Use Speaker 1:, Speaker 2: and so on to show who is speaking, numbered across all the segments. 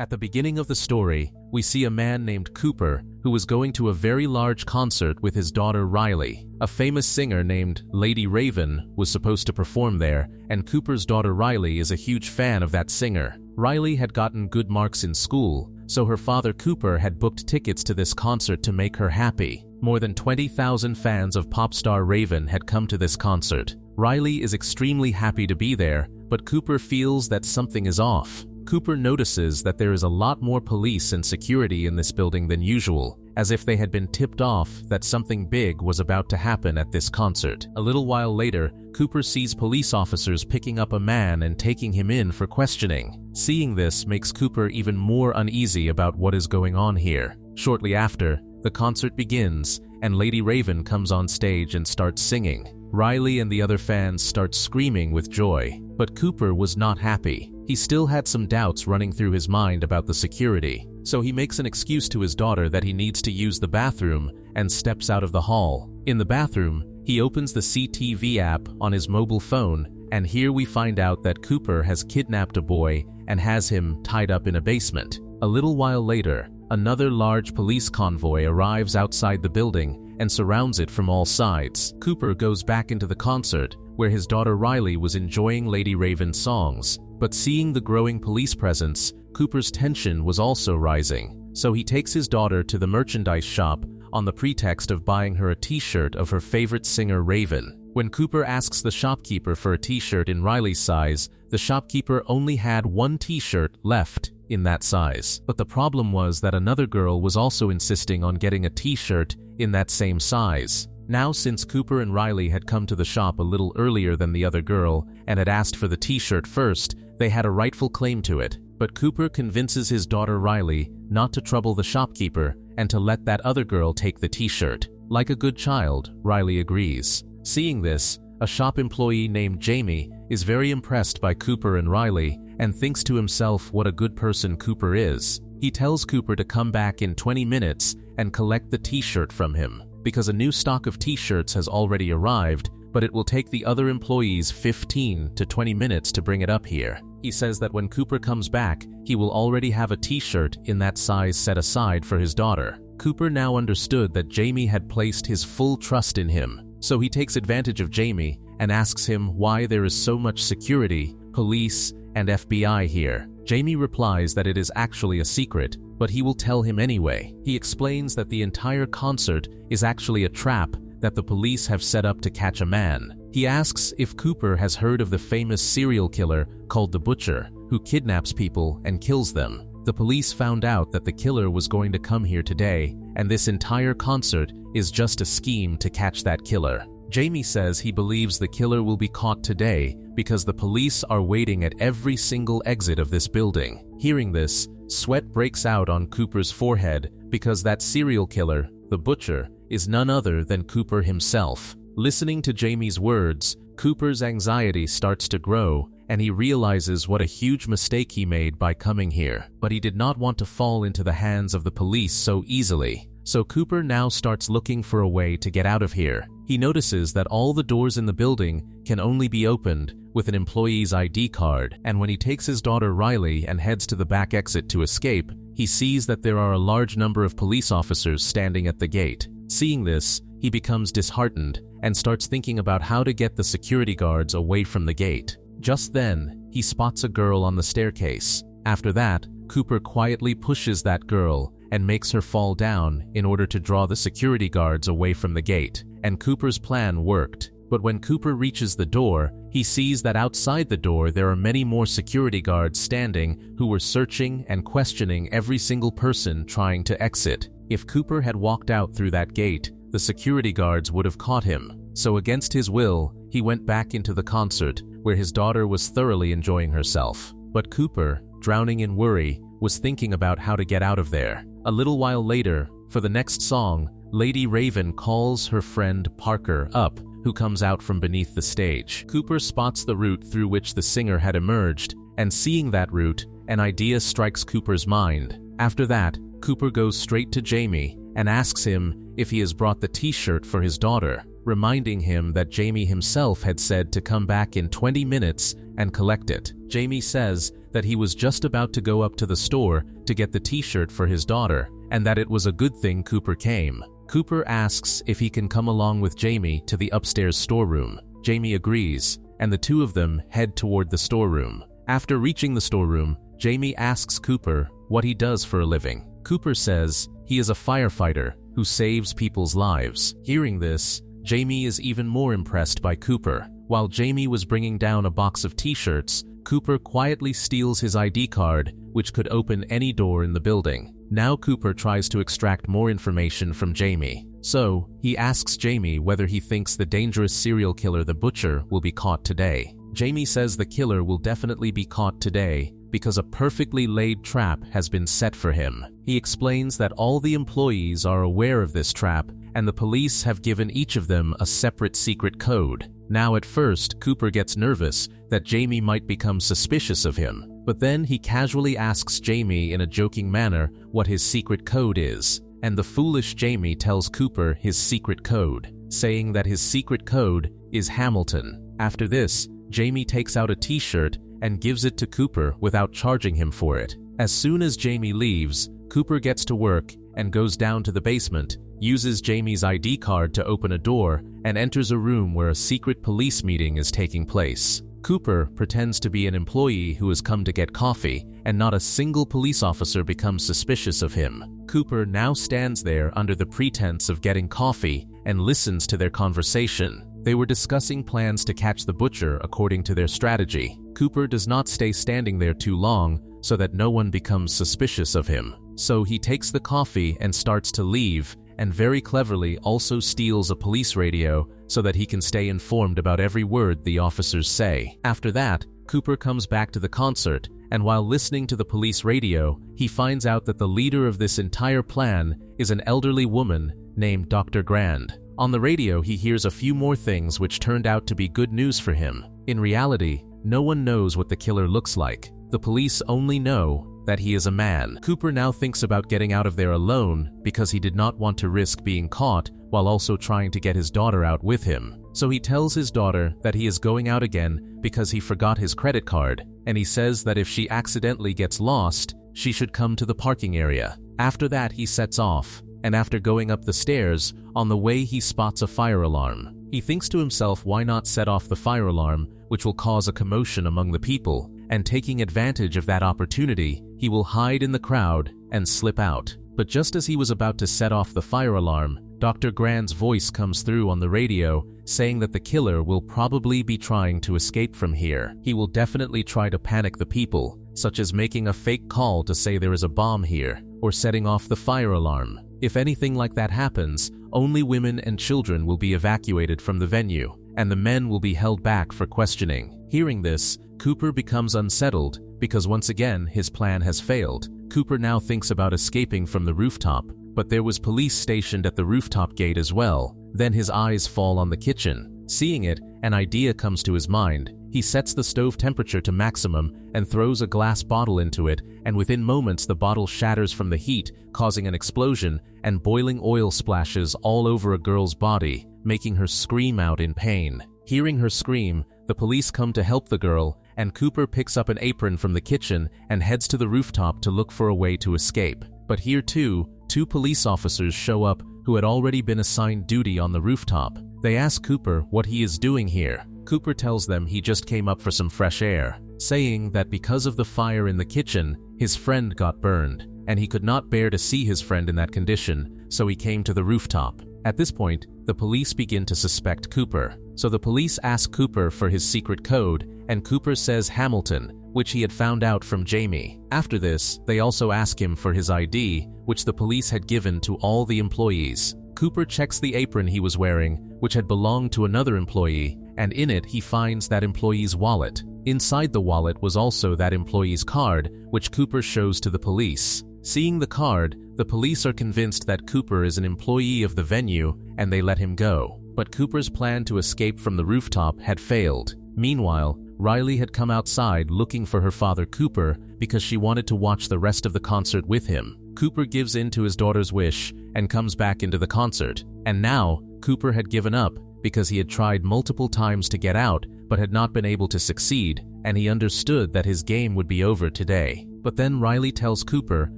Speaker 1: At the beginning of the story, we see a man named Cooper who was going to a very large concert with his daughter Riley. A famous singer named Lady Raven was supposed to perform there, and Cooper's daughter Riley is a huge fan of that singer. Riley had gotten good marks in school, so her father Cooper had booked tickets to this concert to make her happy. More than 20,000 fans of pop star Raven had come to this concert. Riley is extremely happy to be there, but Cooper feels that something is off. Cooper notices that there is a lot more police and security in this building than usual, as if they had been tipped off that something big was about to happen at this concert. A little while later, Cooper sees police officers picking up a man and taking him in for questioning. Seeing this makes Cooper even more uneasy about what is going on here. Shortly after, the concert begins, and Lady Raven comes on stage and starts singing. Riley and the other fans start screaming with joy, but Cooper was not happy. He still had some doubts running through his mind about the security, so he makes an excuse to his daughter that he needs to use the bathroom and steps out of the hall. In the bathroom, he opens the CTV app on his mobile phone, and here we find out that Cooper has kidnapped a boy and has him tied up in a basement. A little while later, another large police convoy arrives outside the building and surrounds it from all sides. Cooper goes back into the concert, where his daughter Riley was enjoying Lady Raven's songs. But seeing the growing police presence, Cooper's tension was also rising. So he takes his daughter to the merchandise shop on the pretext of buying her a t-shirt of her favorite singer Raven. When Cooper asks the shopkeeper for a t-shirt in Riley's size, the shopkeeper only had one t-shirt left in that size. But the problem was that another girl was also insisting on getting a t-shirt in that same size. Now, since Cooper and Riley had come to the shop a little earlier than the other girl and had asked for the t-shirt first, they had a rightful claim to it. But Cooper convinces his daughter Riley not to trouble the shopkeeper and to let that other girl take the t-shirt. Like a good child, Riley agrees. Seeing this, a shop employee named Jamie is very impressed by Cooper and Riley and thinks to himself what a good person Cooper is. He tells Cooper to come back in 20 minutes and collect the t-shirt from him, because a new stock of t-shirts has already arrived, but it will take the other employees 15 to 20 minutes to bring it up here. He says that when Cooper comes back, he will already have a t-shirt in that size set aside for his daughter. Cooper now understood that Jamie had placed his full trust in him, so he takes advantage of Jamie and asks him why there is so much security, police, and FBI here. Jamie replies that it is actually a secret, but he will tell him anyway. He explains that the entire concert is actually a trap that the police have set up to catch a man. He asks if Cooper has heard of the famous serial killer called the Butcher, who kidnaps people and kills them. The police found out that the killer was going to come here today, and this entire concert is just a scheme to catch that killer. Jamie says he believes the killer will be caught today because the police are waiting at every single exit of this building. Hearing this, sweat breaks out on Cooper's forehead because that serial killer, the Butcher, is none other than Cooper himself. Listening to Jamie's words, Cooper's anxiety starts to grow, and he realizes what a huge mistake he made by coming here. But he did not want to fall into the hands of the police so easily. So Cooper now starts looking for a way to get out of here. He notices that all the doors in the building can only be opened with an employee's ID card, and when he takes his daughter Riley and heads to the back exit to escape, he sees that there are a large number of police officers standing at the gate. Seeing this, he becomes disheartened and starts thinking about how to get the security guards away from the gate. Just then, he spots a girl on the staircase. After that, Cooper quietly pushes that girl and makes her fall down in order to draw the security guards away from the gate. And Cooper's plan worked. But when Cooper reaches the door, he sees that outside the door there are many more security guards standing who were searching and questioning every single person trying to exit. If Cooper had walked out through that gate, the security guards would have caught him. So against his will, he went back into the concert, where his daughter was thoroughly enjoying herself. But Cooper, drowning in worry, was thinking about how to get out of there. A little while later, for the next song, Lady Raven calls her friend Parker up, who comes out from beneath the stage. Cooper spots the route through which the singer had emerged, and seeing that route, an idea strikes Cooper's mind. After that, Cooper goes straight to Jamie and asks him if he has brought the t-shirt for his daughter, reminding him that Jamie himself had said to come back in 20 minutes and collect it. Jamie says that he was just about to go up to the store to get the t-shirt for his daughter, and that it was a good thing Cooper came. Cooper asks if he can come along with Jamie to the upstairs storeroom. Jamie agrees, and the two of them head toward the storeroom. After reaching the storeroom, Jamie asks Cooper what he does for a living. Cooper says he is a firefighter who saves people's lives. Hearing this, Jamie is even more impressed by Cooper. While Jamie was bringing down a box of t-shirts, Cooper quietly steals his ID card, which could open any door in the building. Now Cooper tries to extract more information from Jamie. So, he asks Jamie whether he thinks the dangerous serial killer, the Butcher, will be caught today. Jamie says the killer will definitely be caught today because a perfectly laid trap has been set for him. He explains that all the employees are aware of this trap, and the police have given each of them a separate secret code. Now at first, Cooper gets nervous that Jamie might become suspicious of him, but then he casually asks Jamie in a joking manner what his secret code is, and the foolish Jamie tells Cooper his secret code, saying that his secret code is Hamilton. After this, Jamie takes out a t-shirt and gives it to Cooper without charging him for it. As soon as Jamie leaves, Cooper gets to work and goes down to the basement, uses Jamie's ID card to open a door, and enters a room where a secret police meeting is taking place. Cooper pretends to be an employee who has come to get coffee, and not a single police officer becomes suspicious of him. Cooper now stands there under the pretense of getting coffee and listens to their conversation. They were discussing plans to catch the Butcher according to their strategy. Cooper does not stay standing there too long so that no one becomes suspicious of him. So he takes the coffee and starts to leave, and very cleverly also steals a police radio so that he can stay informed about every word the officers say. After that, Cooper comes back to the concert, and while listening to the police radio, he finds out that the leader of this entire plan is an elderly woman named Dr. Grand. On the radio, he hears a few more things which turned out to be good news for him. In reality, no one knows what the killer looks like. The police only know that he is a man. Cooper now thinks about getting out of there alone because he did not want to risk being caught while also trying to get his daughter out with him. So he tells his daughter that he is going out again because he forgot his credit card, and he says that if she accidentally gets lost, she should come to the parking area. After that, he sets off, and after going up the stairs, on the way he spots a fire alarm. He thinks to himself, why not set off the fire alarm, which will cause a commotion among the people, and taking advantage of that opportunity, he will hide in the crowd and slip out. But just as he was about to set off the fire alarm, Dr. Grand's voice comes through on the radio saying that the killer will probably be trying to escape from here. He will definitely try to panic the people, such as making a fake call to say there is a bomb here, or setting off the fire alarm. If anything like that happens, only women and children will be evacuated from the venue, and the men will be held back for questioning. Hearing this, Cooper becomes unsettled because once again his plan has failed. Cooper now thinks about escaping from the rooftop, but there was police stationed at the rooftop gate as well. Then his eyes fall on the kitchen. Seeing it, an idea comes to his mind. He sets the stove temperature to maximum and throws a glass bottle into it, and within moments the bottle shatters from the heat, causing an explosion, and boiling oil splashes all over a girl's body, making her scream out in pain. Hearing her scream, the police come to help the girl, and Cooper picks up an apron from the kitchen and heads to the rooftop to look for a way to escape. But here too, two police officers show up who had already been assigned duty on the rooftop. They ask Cooper what he is doing here. Cooper tells them he just came up for some fresh air, saying that because of the fire in the kitchen, his friend got burned, and he could not bear to see his friend in that condition, so he came to the rooftop. At this point, the police begin to suspect Cooper. So the police ask Cooper for his secret code, and Cooper says Hamilton, which he had found out from Jamie. After this, they also ask him for his ID, which the police had given to all the employees. Cooper checks the apron he was wearing, which had belonged to another employee, and in it he finds that employee's wallet. Inside the wallet was also that employee's card, which Cooper shows to the police. Seeing the card, the police are convinced that Cooper is an employee of the venue, and they let him go. But Cooper's plan to escape from the rooftop had failed. Meanwhile, Riley had come outside looking for her father Cooper because she wanted to watch the rest of the concert with him. Cooper gives in to his daughter's wish and comes back into the concert. And now, Cooper had given up because he had tried multiple times to get out but had not been able to succeed, and he understood that his game would be over today. But then Riley tells Cooper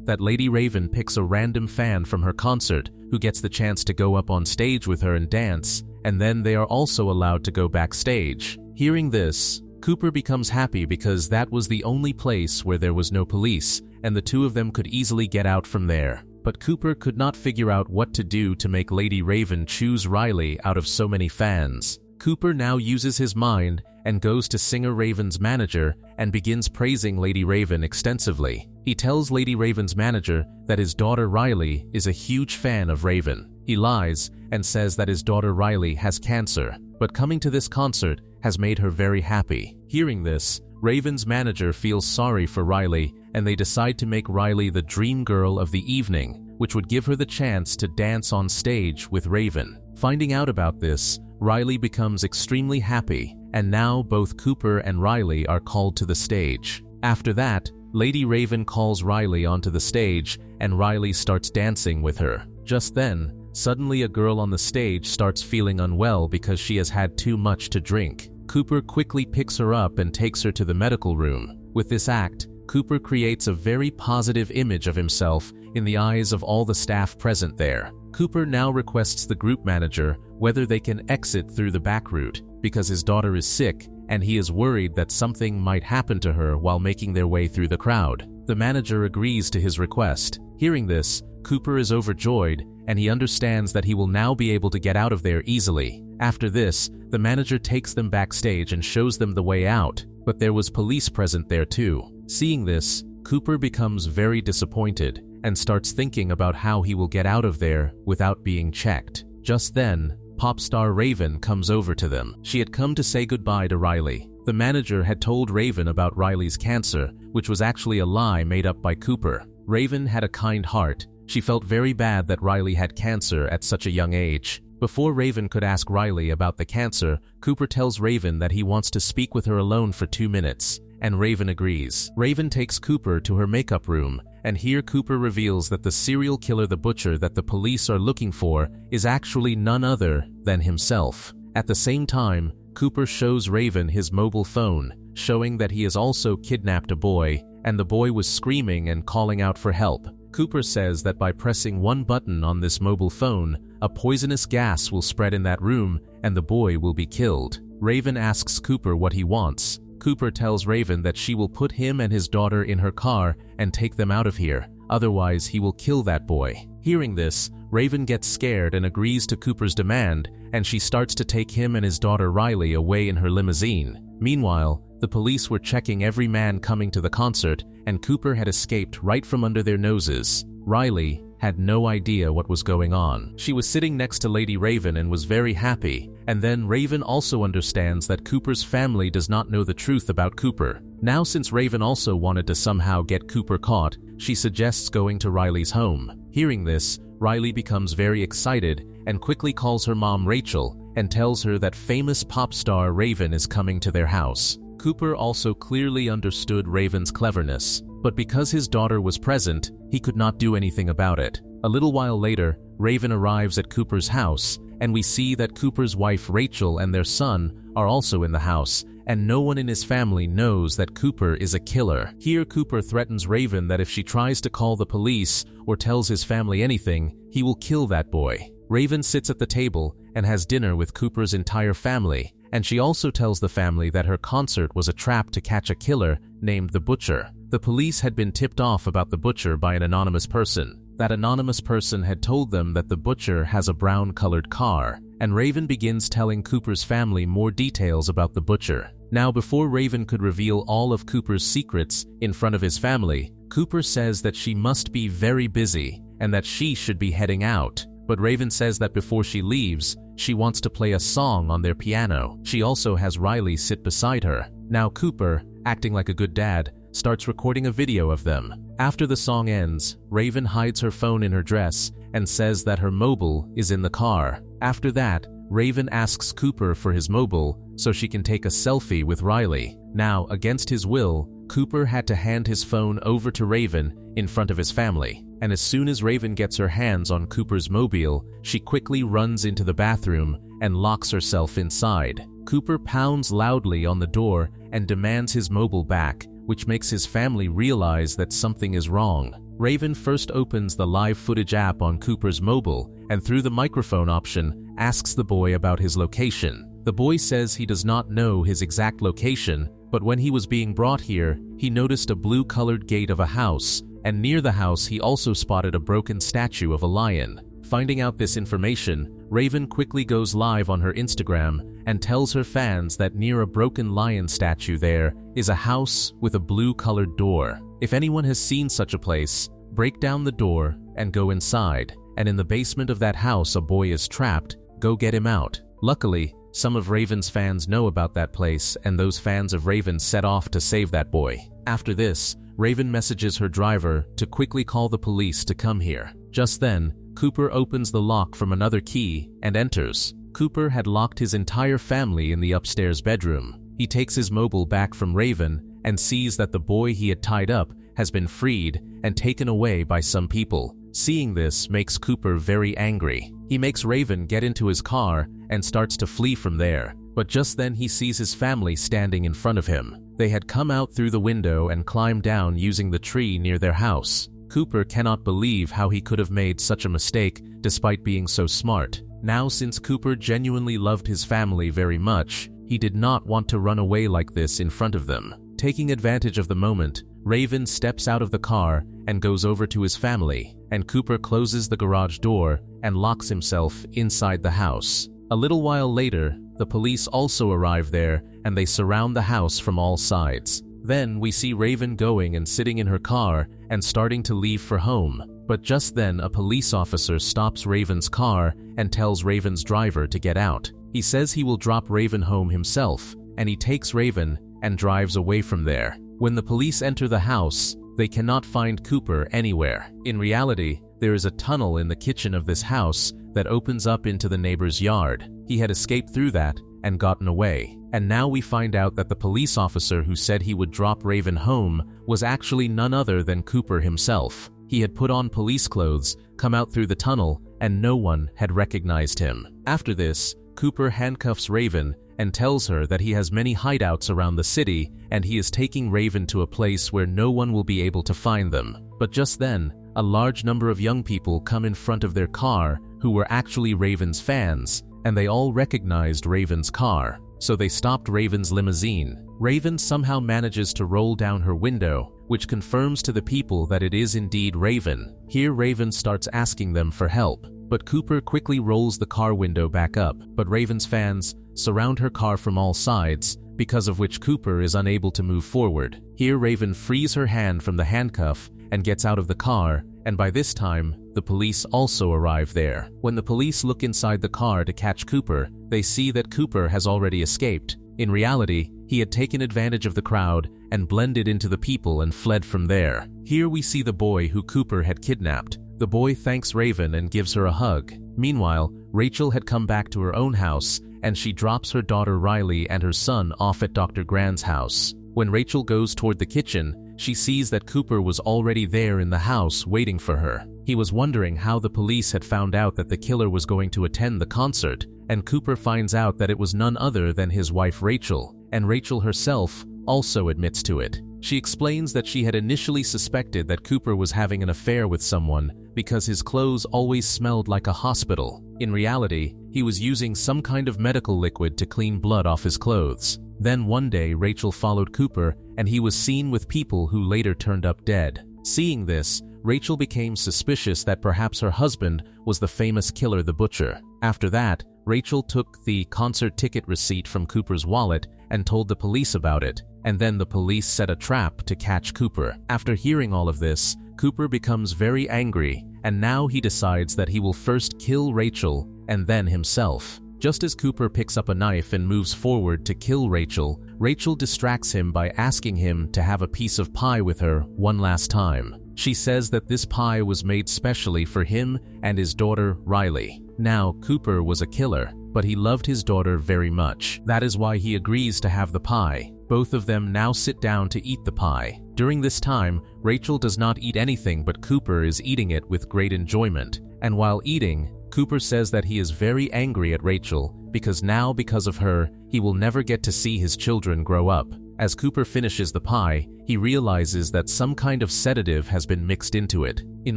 Speaker 1: that Lady Raven picks a random fan from her concert who gets the chance to go up on stage with her and dance, and then they are also allowed to go backstage. Hearing this, Cooper becomes happy because that was the only place where there was no police, and the two of them could easily get out from there. But Cooper could not figure out what to do to make Lady Raven choose Riley out of so many fans. Cooper now uses his mind and goes to singer Raven's manager and begins praising Lady Raven extensively. He tells Lady Raven's manager that his daughter Riley is a huge fan of Raven. He lies and says that his daughter Riley has cancer, but coming to this concert has made her very happy. Hearing this, Raven's manager feels sorry for Riley, and they decide to make Riley the dream girl of the evening, which would give her the chance to dance on stage with Raven. Finding out about this, Riley becomes extremely happy, and now both Cooper and Riley are called to the stage. After that, Lady Raven calls Riley onto the stage, and Riley starts dancing with her. Just then, suddenly a girl on the stage starts feeling unwell because she has had too much to drink. Cooper quickly picks her up and takes her to the medical room. With this act, Cooper creates a very positive image of himself in the eyes of all the staff present there. Cooper now requests the group manager whether they can exit through the back route because his daughter is sick and he is worried that something might happen to her while making their way through the crowd. The manager agrees to his request. Hearing this, Cooper is overjoyed and he understands that he will now be able to get out of there easily. After this, the manager takes them backstage and shows them the way out, but there was police present there too. Seeing this, Cooper becomes very disappointed and starts thinking about how he will get out of there without being checked. Just then, pop star Raven comes over to them. She had come to say goodbye to Riley. The manager had told Raven about Riley's cancer, which was actually a lie made up by Cooper. Raven had a kind heart. She felt very bad that Riley had cancer at such a young age. Before Raven could ask Riley about the cancer, Cooper tells Raven that he wants to speak with her alone for 2 minutes, and Raven agrees. Raven takes Cooper to her makeup room, and here Cooper reveals that the serial killer the butcher that the police are looking for is actually none other than himself. At the same time, Cooper shows Raven his mobile phone, showing that he has also kidnapped a boy, and the boy was screaming and calling out for help. Cooper says that by pressing one button on this mobile phone, a poisonous gas will spread in that room and the boy will be killed. Raven asks Cooper what he wants. Cooper tells Raven that she will put him and his daughter in her car and take them out of here, otherwise he will kill that boy. Hearing this, Raven gets scared and agrees to Cooper's demand, and she starts to take him and his daughter Riley away in her limousine. Meanwhile, the police were checking every man coming to the concert, and Cooper had escaped right from under their noses. Riley had no idea what was going on. She was sitting next to Lady Raven and was very happy, and then Raven also understands that Cooper's family does not know the truth about Cooper. Now, since Raven also wanted to somehow get Cooper caught, she suggests going to Riley's home. Hearing this, Riley becomes very excited and quickly calls her mom Rachel and tells her that famous pop star Raven is coming to their house. Cooper also clearly understood Raven's cleverness, but because his daughter was present, he could not do anything about it. A little while later, Raven arrives at Cooper's house, and we see that Cooper's wife Rachel and their son are also in the house, and no one in his family knows that Cooper is a killer. Here, Cooper threatens Raven that if she tries to call the police or tells his family anything, he will kill that boy. Raven sits at the table and has dinner with Cooper's entire family, and she also tells the family that her concert was a trap to catch a killer named the Butcher. The police had been tipped off about the Butcher by an anonymous person. That anonymous person had told them that the Butcher has a brown-colored car, and Raven begins telling Cooper's family more details about the Butcher. Now, before Raven could reveal all of Cooper's secrets in front of his family, Cooper says that she must be very busy and that she should be heading out. But Raven says that before she leaves, she wants to play a song on their piano. She also has Riley sit beside her. Now Cooper, acting like a good dad, starts recording a video of them. After the song ends, Raven hides her phone in her dress and says that her mobile is in the car. After that, Raven asks Cooper for his mobile so she can take a selfie with Riley. Now, against his will, Cooper had to hand his phone over to Raven in front of his family. And as soon as Raven gets her hands on Cooper's mobile, she quickly runs into the bathroom and locks herself inside. Cooper pounds loudly on the door and demands his mobile back, which makes his family realize that something is wrong. Raven first opens the live footage app on Cooper's mobile and through the microphone option asks the boy about his location. The boy says he does not know his exact location, but when he was being brought here, he noticed a blue-colored gate of a house, and near the house he also spotted a broken statue of a lion. Finding out this information, Raven quickly goes live on her Instagram and tells her fans that near a broken lion statue there is a house with a blue-colored door. If anyone has seen such a place, break down the door and go inside, and in the basement of that house a boy is trapped, go get him out. Luckily, some of Raven's fans know about that place, and those fans of Raven set off to save that boy. After this, Raven messages her driver to quickly call the police to come here. Just then, Cooper opens the lock from another key and enters. Cooper had locked his entire family in the upstairs bedroom. He takes his mobile back from Raven and sees that the boy he had tied up has been freed and taken away by some people. Seeing this makes Cooper very angry. He makes Raven get into his car and starts to flee from there. But just then he sees his family standing in front of him. They had come out through the window and climbed down using the tree near their house. Cooper cannot believe how he could have made such a mistake despite being so smart. Now, since Cooper genuinely loved his family very much, he did not want to run away like this in front of them. Taking advantage of the moment, Raven steps out of the car and goes over to his family, and Cooper closes the garage door and locks himself inside the house. A little while later, the police also arrive there and they surround the house from all sides. Then we see Raven going and sitting in her car and starting to leave for home. But just then a police officer stops Raven's car and tells Raven's driver to get out. He says he will drop Raven home himself, and he takes Raven and drives away from there. When the police enter the house, they cannot find Cooper anywhere. In reality, there is a tunnel in the kitchen of this house that opens up into the neighbor's yard. He had escaped through that and gotten away. And now we find out that the police officer who said he would drop Raven home was actually none other than Cooper himself. He had put on police clothes, come out through the tunnel, and no one had recognized him. After this, Cooper handcuffs Raven and tells her that he has many hideouts around the city and he is taking Raven to a place where no one will be able to find them. But just then, a large number of young people come in front of their car who were actually Raven's fans, and they all recognized Raven's car. So they stopped Raven's limousine. Raven somehow manages to roll down her window, which confirms to the people that it is indeed Raven. Here Raven starts asking them for help, but Cooper quickly rolls the car window back up. But Raven's fans surround her car from all sides, because of which Cooper is unable to move forward. Here Raven frees her hand from the handcuff and gets out of the car, and by this time, the police also arrive there. When the police look inside the car to catch Cooper, they see that Cooper has already escaped. In reality, he had taken advantage of the crowd and blended into the people and fled from there. Here we see the boy who Cooper had kidnapped. The boy thanks Raven and gives her a hug. Meanwhile, Rachel had come back to her own house and she drops her daughter Riley and her son off at Dr. Grant's house. When Rachel goes toward the kitchen, she sees that Cooper was already there in the house waiting for her. He was wondering how the police had found out that the killer was going to attend the concert, and Cooper finds out that it was none other than his wife Rachel, and Rachel herself also admits to it. She explains that she had initially suspected that Cooper was having an affair with someone because his clothes always smelled like a hospital. In reality, he was using some kind of medical liquid to clean blood off his clothes. Then one day Rachel followed Cooper and he was seen with people who later turned up dead. Seeing this, Rachel became suspicious that perhaps her husband was the famous killer the butcher. After that, Rachel took the concert ticket receipt from Cooper's wallet and told the police about it, and then the police set a trap to catch Cooper. After hearing all of this, Cooper becomes very angry, and now he decides that he will first kill Rachel and then himself. Just as Cooper picks up a knife and moves forward to kill Rachel, Rachel distracts him by asking him to have a piece of pie with her one last time. She says that this pie was made specially for him and his daughter Riley. Now, Cooper was a killer, but he loved his daughter very much. That is why he agrees to have the pie. Both of them now sit down to eat the pie. During this time, Rachel does not eat anything, but Cooper is eating it with great enjoyment. And while eating, Cooper says that he is very angry at Rachel because now, because of her, he will never get to see his children grow up. As Cooper finishes the pie, he realizes that some kind of sedative has been mixed into it. In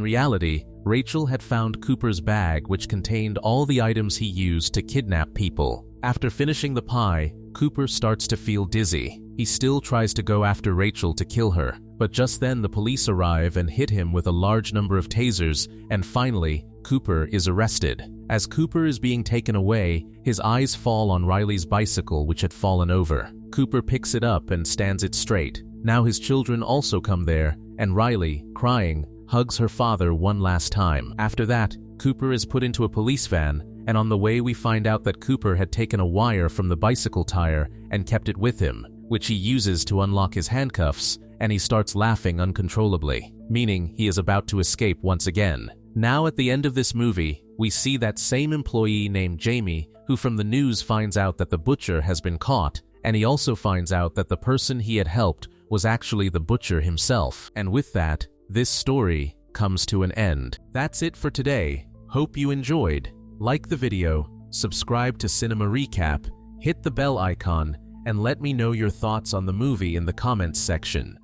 Speaker 1: reality, Rachel had found Cooper's bag, which contained all the items he used to kidnap people. After finishing the pie, Cooper starts to feel dizzy. He still tries to go after Rachel to kill her, but just then the police arrive and hit him with a large number of tasers, and finally, Cooper is arrested. As Cooper is being taken away, his eyes fall on Riley's bicycle, which had fallen over. Cooper picks it up and stands it straight. Now his children also come there, and Riley, crying, hugs her father one last time. After that, Cooper is put into a police van, and on the way we find out that Cooper had taken a wire from the bicycle tire and kept it with him, which he uses to unlock his handcuffs, and he starts laughing uncontrollably, meaning he is about to escape once again. Now at the end of this movie, we see that same employee named Jamie, who from the news finds out that the butcher has been caught, and he also finds out that the person he had helped was actually the butcher himself. And with that, this story comes to an end. That's it for today. Hope you enjoyed. Like the video, subscribe to Cinema Recap, hit the bell icon, and let me know your thoughts on the movie in the comments section.